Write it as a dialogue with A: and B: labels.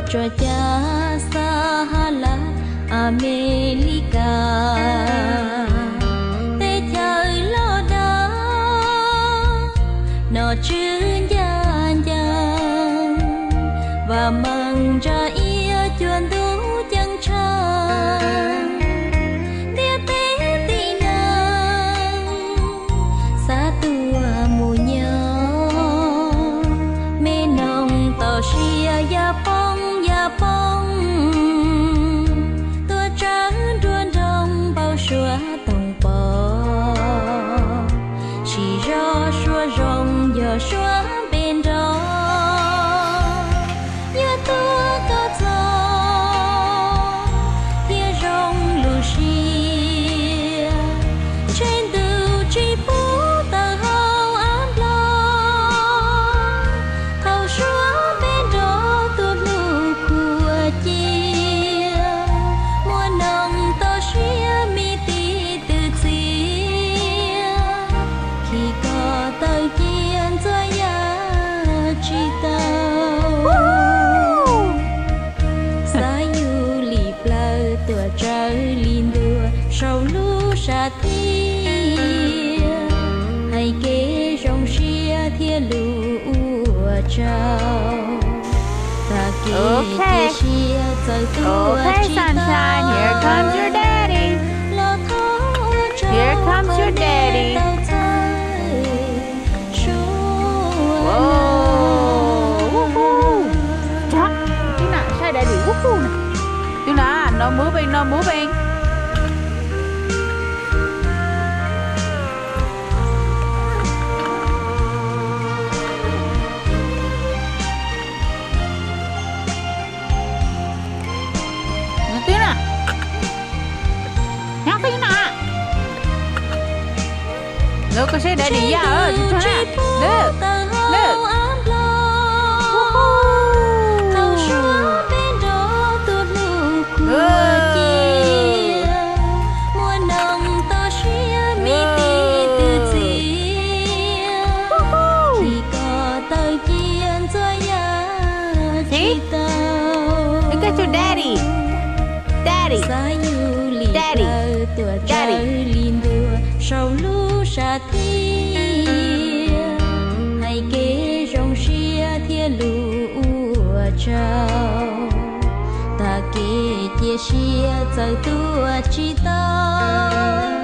A: cho cha Sahara America te chơi lo đó nó chưa gian gian và mừng ra ia chuan đủ chân trăng tia té tì nang xa tua mù nhớ mê nồng tàu xia ya phong tua trắng ruôn rong bao xua tông bò chỉ do xua rong giờ xua bên đó như tua có gió tia rong lù xia trên từ chỉ phố tờ hao ám lo thâu xua bên đó tuột lù của chia mùa nồng tao xia mi tí từ chia khi có tao chiên cho ya chi tao sai yu lì plơ tua trời lìn đua sầu lu sa thia hay kế rong xia thia lù trao ta kê tia xia giờ tua chi
B: sunshine, here comes your daddy.
A: lo thấu
B: Here comes your daddy. Whoa, woohoo! Đó, tiếng nào sai daddy woohoo nè. Tiếng nào, no moving, no moving. Tiếng nào, nhắc tiếng nào. Look, I say daddy, yeah, look, look.
A: thâu xua bên đó tuột lù của chia mùa nồng tao xia mi tí từ chia khi có tao chiên cho ya chi tao
B: Look at your daddy. Daddy.
A: Sai yu lì
B: Daddy.
A: plơ tua trời
B: Daddy.
A: lìn đua sầu lu sa thia hay kế rong xia thia lù trao ta kê tia xia giờ tua chi tao